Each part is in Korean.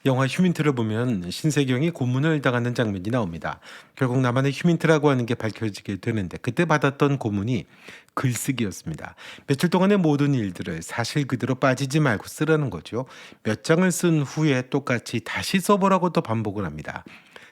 영화 휴민트를 보면 신세경이 고문을 당하는 장면이 나옵니다. 결국 나만의 휴민트라고 하는 게 밝혀지게 되는데 그때 받았던 고문이 글쓰기였습니다. 며칠 동안의 모든 일들을 사실 그대로 빠지지 말고 쓰라는 거죠. 몇 장을 쓴 후에 똑같이 다시 써보라고 또 반복을 합니다.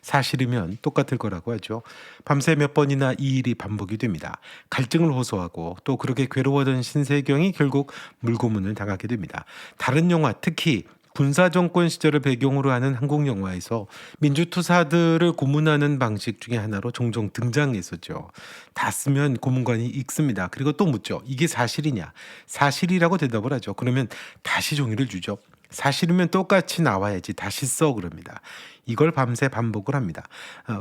사실이면 똑같을 거라고 하죠. 밤새 몇 번이나 이 일이 반복이 됩니다. 갈증을 호소하고 또 그렇게 괴로워하던 신세경이 결국 물고문을 당하게 됩니다. 다른 영화, 특히 군사정권 시절을 배경으로 하는 한국 영화에서 민주투사들을 고문하는 방식 중에 하나로 종종 등장했었죠. 다 쓰면 고문관이 읽습니다. 그리고 또 묻죠. 이게 사실이냐? 사실이라고 대답을 하죠. 그러면 다시 종이를 주죠. 사실이면 똑같이 나와야지 다시 써 그럽니다. 이걸 밤새 반복을 합니다.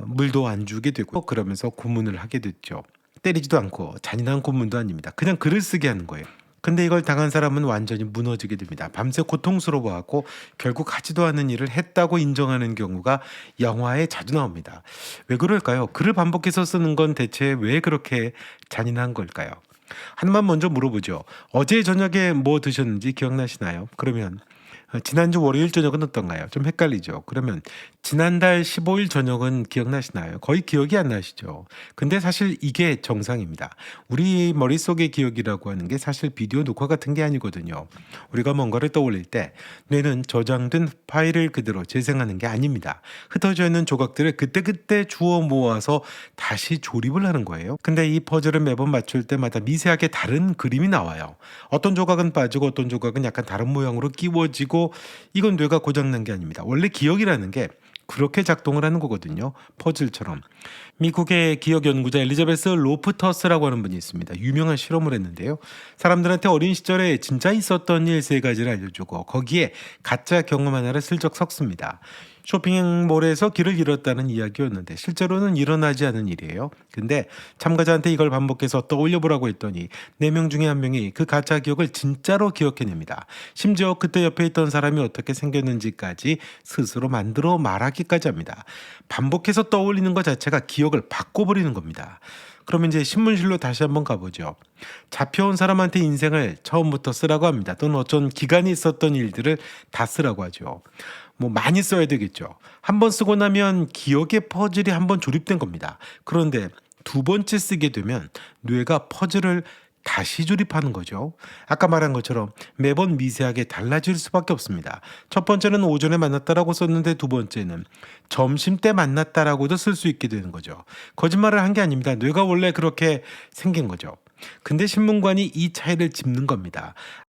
물도 안 주게 되고 그러면서 고문을 하게 됐죠. 때리지도 않고 잔인한 고문도 아닙니다. 그냥 글을 쓰게 하는 거예요. 근데 이걸 당한 사람은 완전히 무너지게 됩니다. 밤새 고통스러워하고 결국 하지도 않은 일을 했다고 인정하는 경우가 영화에 자주 나옵니다. 왜 그럴까요? 글을 반복해서 쓰는 건 대체 왜 그렇게 잔인한 걸까요? 하나만 먼저 물어보죠. 어제 저녁에 뭐 드셨는지 기억나시나요? 그러면 지난주 월요일 저녁은 어떤가요? 좀 헷갈리죠. 그러면 지난달 15일 저녁은 기억나시나요? 거의 기억이 안 나시죠. 근데 사실 이게 정상입니다. 우리 머릿속의 기억이라고 하는 게 사실 비디오 녹화 같은 게 아니거든요. 우리가 뭔가를 떠올릴 때 뇌는 저장된 파일을 그대로 재생하는 게 아닙니다. 흩어져 있는 조각들을 그때그때 주워 모아서 다시 조립을 하는 거예요. 근데 이 퍼즐을 매번 맞출 때마다 미세하게 다른 그림이 나와요. 어떤 조각은 빠지고 어떤 조각은 약간 다른 모양으로 끼워지고 이건 뇌가 고장난 게 아닙니다. 원래 기억이라는 게 그렇게 작동을 하는 거거든요. 퍼즐처럼. 미국의 기억 연구자 엘리자베스 로프터스라고 하는 분이 있습니다. 유명한 실험을 했는데요. 사람들한테 어린 시절에 진짜 있었던 일 세 가지를 알려주고 거기에 가짜 경험 하나를 슬쩍 섞습니다. 쇼핑몰에서 길을 잃었다는 이야기였는데 실제로는 일어나지 않은 일이에요. 근데 참가자한테 이걸 반복해서 떠올려 보라고 했더니 4명 중에 1명이 그 가짜 기억을 진짜로 기억해냅니다. 심지어 그때 옆에 있던 사람이 어떻게 생겼는지까지 스스로 만들어 말하기까지 합니다. 반복해서 떠올리는 것 자체가 기억을 바꿔버리는 겁니다. 그러면 이제 신문실로 다시 한번 가보죠. 잡혀온 사람한테 인생을 처음부터 쓰라고 합니다. 또는 어떤 기간이 있었던 일들을 다 쓰라고 하죠. 뭐 많이 써야 되겠죠. 한 번 쓰고 나면 기억의 퍼즐이 한 번 조립된 겁니다. 그런데 두 번째 쓰게 되면 뇌가 퍼즐을 다시 조립하는 거죠. 아까 말한 것처럼 매번 미세하게 달라질 수밖에 없습니다. 첫 번째는 오전에 만났다라고 썼는데 두 번째는 점심 때 만났다라고도 쓸 수 있게 되는 거죠. 거짓말을 한 게 아닙니다. 뇌가 원래 그렇게 생긴 거죠. 근데 신문관이 이 차이를 짚는 겁니다.